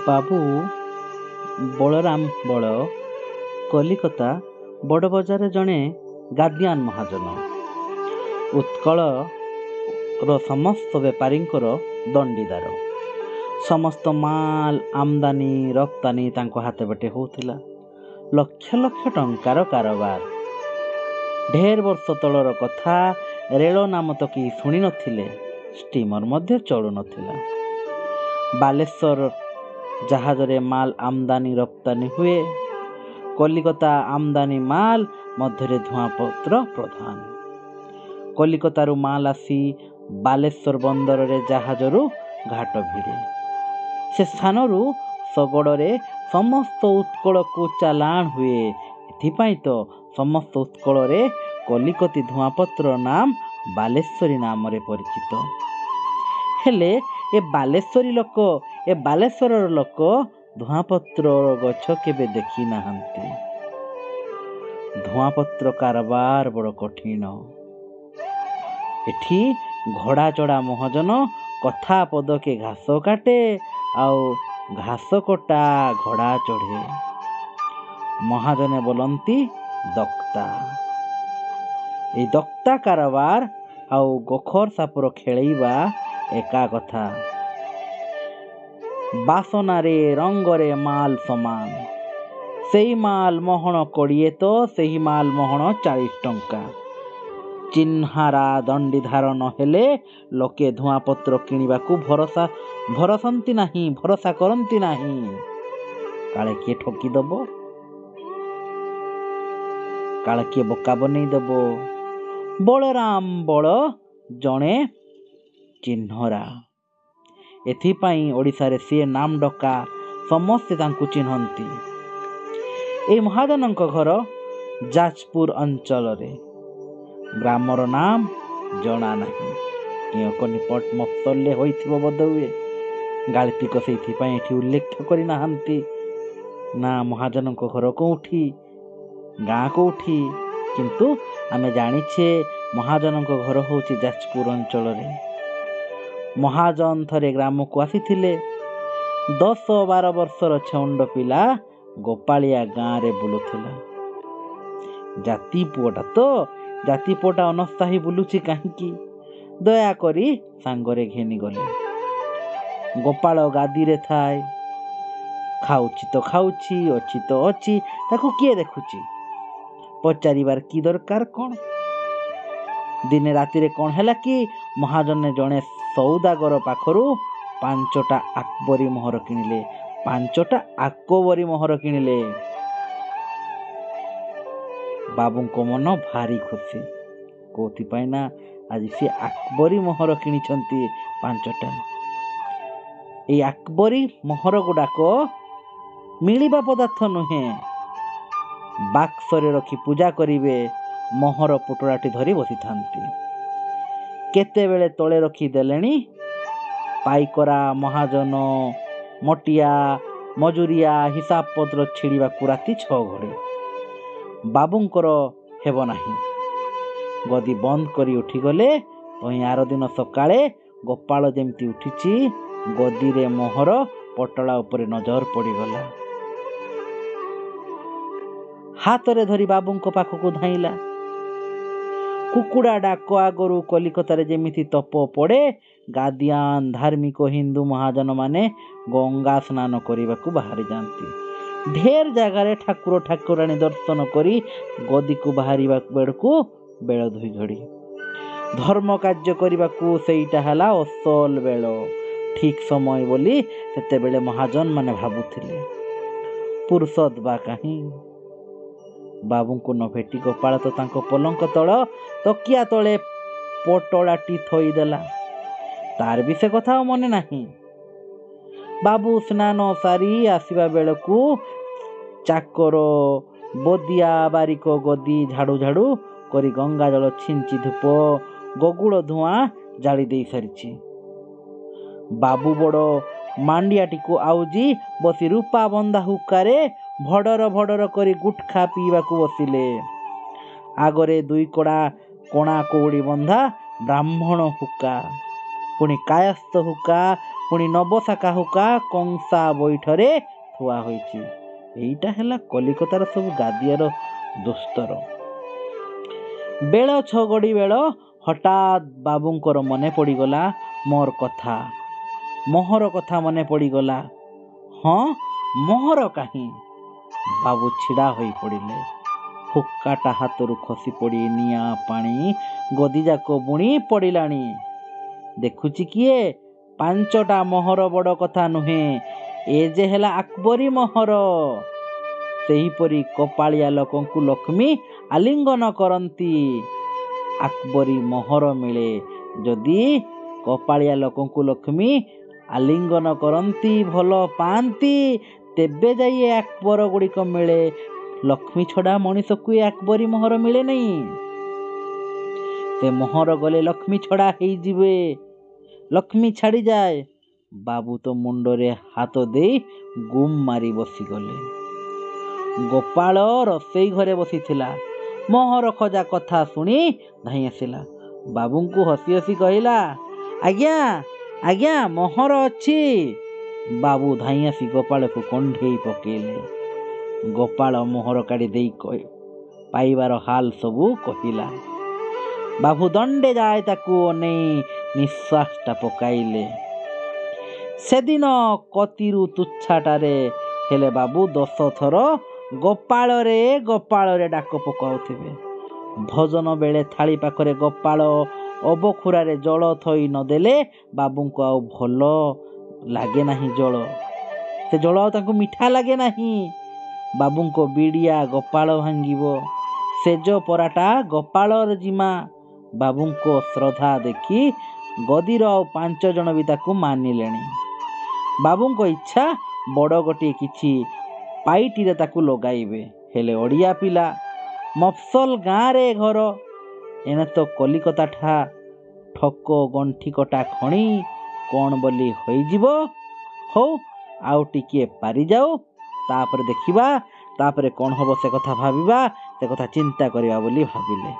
ବାବୁ ବଳରାମ ବଳ କଲିକତା ବଡ଼ ବଜାରରେ ଜଣେ ଗାଦିଆନ ମହାଜନ। ଉତ୍କଳର ସମସ୍ତ ବେପାରୀଙ୍କର ଦଣ୍ଡିଦାର। ସମସ୍ତ ମାଲ ଆମଦାନୀ ରପ୍ତାନି ତାଙ୍କ ହାତ ବାଟେ ହେଉଥିଲା। ଲକ୍ଷ ଲକ୍ଷ ଟଙ୍କାର କାରବାର। ଢେର ବର୍ଷ ତଳର କଥା। ରେଳ ନାମ ତ କେହି ଶୁଣି ନଥିଲେ। ଷ୍ଟିମର ମଧ୍ୟ ଚଳୁନଥିଲା। ବାଲେଶ୍ୱର ଜାହାଜରେ ମାଲ ଆମଦାନୀ ରପ୍ତାନି ହୁଏ। କଲିକତା ଆମଦାନୀ ମାଲ ମଧ୍ୟରେ ଧୂଆଁପତ୍ର ପ୍ରଧାନ। କଲିକତାରୁ ମାଲ ଆସି ବାଲେଶ୍ୱର ବନ୍ଦରରେ ଜାହାଜରୁ ଘାଟ ଭିଡ଼େ। ସେ ସ୍ଥାନରୁ ଶଗଡ଼ରେ ସମସ୍ତ ଉତ୍କଳକୁ ଚାଲାଣ ହୁଏ। ଏଥିପାଇଁ ତ ସମସ୍ତ ଉତ୍କଳରେ କଲିକତି ଧୂଆଁପତ୍ର ନାମ ବାଲେଶ୍ୱରୀ ନାମରେ ପରିଚିତ। ହେଲେ ଏ ବାଲେଶ୍ୱରର ଲୋକ ଧୂଆଁପତ୍ରର ଗଛ କେବେ ଦେଖି ନାହାନ୍ତି। ଧୂଆଁପତ୍ର କାରବାର ବଡ଼ କଠିନ। ଏଠି ଘୋଡ଼ା ଚଢ଼ା ମହାଜନ କଥା ପଦକେ ଘାସ କାଟେ, ଆଉ ଘାସ କଟା ଘୋଡ଼ା ଚଢ଼େ। ମହାଜନେ ବୋଲନ୍ତି ଦକ୍ତା। ଏଇ ଦକ୍ତା କାରବାର ଆଉ ଗୋଖର ସାପର ଖେଳେଇବା ଏକା କଥା। ବାସନାରେ ରଙ୍ଗରେ ମାଲ ସମାନ। ସେଇ ମାଲ ମହଣ 20 ତ ସେହି ମାଲ ମହଣ 40 ଟଙ୍କା। ଚିହ୍ନାରା ଦଣ୍ଡିଧାର ନହେଲେ ଲୋକେ ଧୂଆଁପତ୍ର କିଣିବାକୁ ଭରସା କରନ୍ତି ନାହିଁ। କାଳେ କିଏ ଠକିଦବ, କାଳେ କିଏ ବୋକା ବନେଇଦବ। ବଳରାମ ବଳ ଜଣେ ଚିହ୍ନରା। ଏଥିପାଇଁ ଓଡ଼ିଶାରେ ସିଏ ନାମ ଡକା। ସମସ୍ତେ ତାଙ୍କୁ ଚିହ୍ନନ୍ତି। ଏଇ ମହାଜନଙ୍କ ଘର ଯାଜପୁର ଅଞ୍ଚଳରେ। ଗ୍ରାମର ନାମ ଜଣା ନାହିଁ। କେଉଁ ନିପଟ ମଫସଲରେ ହୋଇଥିବ ବୋଧହୁଏ। ଗାଳ୍ପିକ ସେଇଥିପାଇଁ ଏଠି ଉଲ୍ଲେଖ କରିନାହାନ୍ତି। ନା ମହାଜନଙ୍କ ଘର କେଉଁଠି, ଗାଁ କେଉଁଠି, କିନ୍ତୁ ଆମେ ଜାଣିଛେ ମହାଜନଙ୍କ ଘର ହେଉଛି ଯାଜପୁର ଅଞ୍ଚଳରେ। ମହାଜନ ଥରେ ଗ୍ରାମକୁ ଆସିଥିଲେ। 10-12 ବର୍ଷର ଛେଉଣ୍ଡ ପିଲା ଗୋପାଳିଆ ଗାଁରେ ବୁଲୁଥିଲା। ଜାତି ପୁଅଟା ଅନସ୍ଥାୟୀ ବୁଲୁଛି କାହିଁକି? ଦୟାକରି ସାଙ୍ଗରେ ଘେନିଗଲେ। ଗୋପାଳ ଗାଦିରେ ଥାଏ। ଖାଉଛି ତ ଖାଉଛି, ଅଛି ତ ଅଛି, ତାକୁ କିଏ ଦେଖୁଛି? ପଚାରିବାର କି ଦରକାର କ'ଣ? ଦିନେ ରାତିରେ କ'ଣ ହେଲା କି ମହାଜନେ ଜଣେ ସୌଦାଗର ପାଖରୁ 5ଟା ଆକବରୀ ମୋହର କିଣିଲେ। ବାବୁଙ୍କ ମନ ଭାରି ଖୁସି। କୋଉଥିପାଇଁ ନା ଆଜି ସେ ଆକବରୀ ମୋହର କିଣିଛନ୍ତି 5ଟା। ଏଇ ଆକବରୀ ମୋହର ଗୁଡ଼ାକ ମିଳିବା ପଦାର୍ଥ ନୁହେଁ। ବାକ୍ସରେ ରଖି ପୂଜା କରିବେ। ମୋହର ପୁଟଳାଟି ଧରି ବସିଥାନ୍ତି। କେତେବେଳେ ତଳେ ରଖି ଦେଲେଣି। ପାଇକରା, ମହାଜନ, ମଟିଆ, ମଜୁରିଆ ହିସାବ ପତ୍ର ଛିଡ଼ିବାକୁ ରାତି 6 ଘଡ଼ି। ବାବୁଙ୍କର ହେବ ନାହିଁ। ଗଦି ବନ୍ଦ କରି ଉଠିଗଲେ। ଆର ଦିନ ସକାଳେ ଗୋପାଳ ଯେମିତି ଉଠିଛି, ଗଦିରେ ମୋହର ପଟଳା ଉପରେ ନଜର ପଡ଼ିଗଲା। ହାତରେ ଧରି ବାବୁଙ୍କ ପାଖକୁ ଧାଇଁଲା। କୁକୁଡ଼ା ଡାକ ଆଗରୁ କଲିକତାରେ ଯେମିତି ତପ ପଡ଼େ, ଗାଦିଆନ ଧାର୍ମିକ ହିନ୍ଦୁ ମହାଜନମାନେ ଗଙ୍ଗା ସ୍ନାନ କରିବାକୁ ବାହାରି ଯାଆନ୍ତି। ଢେର ଜାଗାରେ ଠାକୁର ଠାକୁରାଣୀ ଦର୍ଶନ କରି ଗଦିକୁ ବାହାରିବା ବେଳକୁ ବେଳ 2 ଘଡ଼ି। ଧର୍ମ କାର୍ଯ୍ୟ କରିବାକୁ ସେଇଟା ହେଲା ଅସଲ ବେଳ, ଠିକ୍ ସମୟ ବୋଲି ସେତେବେଳେ ମହାଜନ ମାନେ ଭାବୁଥିଲେ। ଫୁରୁସତ ବା କାହିଁ। ବାବୁଙ୍କୁ ନ ଭେଟି ଗୋପାଳ ତ ତାଙ୍କ ପଲଙ୍କ ତଳ ତକିଆ ତଳେ ପଟଳାଟି ଥୋଇଦେଲା। ତାର ବି ସେ କଥା ଆଉ ମନେ ନାହିଁ। ବାବୁ ସ୍ନାନ ସାରି ଆସିବା ବେଳକୁ ଚାକର ବଦିଆ ବାରିକ ଗଦି ଝାଡ଼ୁ ଝାଡ଼ୁ କରି ଗଙ୍ଗା ଜଳ ଛିଞ୍ଚି ଧୂପ ଗଗୁଳ ଧୂଆଁ ଜାଳି ଦେଇ ସାରିଛି। ବାବୁ ବଡ଼ ମାଣ୍ଡିଆଟିକୁ ଆଉଜି ବସି ରୂପା ବନ୍ଧା ହୁକାରେ ଭଡ଼ର କରି ଗୁଟଖା ପିଇବାକୁ ବସିଲେ। ଆଗରେ 2 କଣା କଉଡ଼ି ବନ୍ଧା ବ୍ରାହ୍ମଣ ହୁକା, ପୁଣି କାୟସ୍ଥ ହୁକା ପୁଣି ନବଶାଖା ହୁକା କଂସା ବୈଠରେ ଥୁଆ ହୋଇଛି। ଏଇଟା ହେଲା କଲିକତାର ସବୁ ଗାଦିଆର ଦୋସ୍ତର। ବେଳ ଛଗଡ଼ି ବେଳ ହଠାତ୍ ବାବୁଙ୍କର ମନେ ପଡ଼ିଗଲା ମୋର କଥା, ମୋହର କଥା ମନେ ପଡ଼ିଗଲା। ହଁ, ମୋହର କାହିଁ? ବାବୁ ଛିଡ଼ା ହୋଇ ପଡ଼ିଲେ। ହୁକ୍କାଟା ହାତରୁ ଖସି ପଡ଼ି ନିଆଁ ପାଣି ଗଦିଯାକ ବୁଣି ପଡ଼ିଲାଣି। ଦେଖୁଛି କିଏ? 5ଟା ମୋହର ବଡ଼ କଥା ନୁହେଁ, ଏ ଯେ ହେଲା ଆକବରୀ ମୋହର। ସେହିପରି କପାଳିଆ ଲୋକଙ୍କୁ ଲକ୍ଷ୍ମୀ ଆଲିଙ୍ଗନ କରନ୍ତି। ଆକବରୀ ମୋହର ମିଳେ ଯଦି କପାଳିଆ ଲୋକଙ୍କୁ ଲକ୍ଷ୍ମୀ ଆଲିଙ୍ଗନ କରନ୍ତି, ଭଲ ପାଆନ୍ତି, ତେବେ ଯାଇ ଏ ଆକବର ଗୁଡ଼ିକ ମିଳେ। ଲକ୍ଷ୍ମୀ ଛଡ଼ା ମଣିଷକୁ ଏ ଆକବରୀ ମୋହର ମିଳେ ନାହିଁ। ସେ ମୋହର ଗଲେ ଲକ୍ଷ୍ମୀ ଛଡ଼ା ହେଇଯିବେ, ଲକ୍ଷ୍ମୀ ଛାଡ଼ିଯାଏ। ବାବୁ ତ ମୁଣ୍ଡରେ ହାତ ଦେଇ ଗୁମ୍ ମାରି ବସିଗଲେ। ଗୋପାଳ ରୋଷେଇ ଘରେ ବସିଥିଲା। ମୋହର ଖୋଜା କଥା ଶୁଣି ଧାଇଁ ଆସିଲା। ବାବୁଙ୍କୁ ହସି ହସି କହିଲା, ଆଜ୍ଞା ଆଜ୍ଞା, ମୋହର ଅଛି। ବାବୁ ଧାଇଁ ଆସି ଗୋପାଳକୁ କଣ୍ଢେଇ ପକେଇଲେ। ଗୋପାଳ ମୋହର କାଢ଼ି ଦେଇ ପାଇବାର ହାଲ ସବୁ କହିଲା। ବାବୁ ଦଣ୍ଡେ ଯାଏ ତାକୁ ଅନେଇ ନିଶ୍ୱାସଟା ପକାଇଲେ। ସେଦିନ କତିରୁ ତୁଚ୍ଛାଟାରେ ହେଲେ ବାବୁ 10 ଥର ଗୋପାଳରେ ଗୋପାଳରେ ଡାକ ପକାଉଥିବେ। ଭୋଜନ ବେଳେ ଥାଳି ପାଖରେ ଗୋପାଳ ଅବଖୁରାରେ ଜଳ ଥୋଇ ନଦେଲେ ବାବୁଙ୍କୁ ଆଉ ଭଲ ଲାଗେ ନାହିଁ ଜଳ। ସେ ଜଳ ଆଉ ତାଙ୍କୁ ମିଠା ଲାଗେ ନାହିଁ। ବାବୁଙ୍କ ବିଡ଼ିଆ ଗୋପାଳ ଭାଙ୍ଗିବ, ସେଜ ପରାଟା ଗୋପାଳର ଜିମା। ବାବୁଙ୍କ ଶ୍ରଦ୍ଧା ଦେଖି ଗଦିର ଆଉ 5 ଜଣ ବି ତାକୁ ମାନିଲେଣି। ବାବୁଙ୍କ ଇଚ୍ଛା ବଡ଼ ଗୋଟିଏ କିଛି ପାଇଟିରେ ତାକୁ ଲଗାଇବେ। ହେଲେ ଓଡ଼ିଆ ପିଲା, ମଫସଲ ଗାଁରେ ଘର, ଏଣେ ତ କଲିକତା ଠା ଠକ ଗଣ୍ଠି କଟା ଖଣି କ'ଣ ବୋଲି ହୋଇଯିବ। ହଉ, ଆଉ ଟିକିଏ ପାରିଯାଉ, ତାପରେ ଦେଖିବା, ତାପରେ କ'ଣ ହେବ ସେ କଥା ଭାବିବା, ସେ କଥା ଚିନ୍ତା କରିବା ବୋଲି ଭାବିଲେ।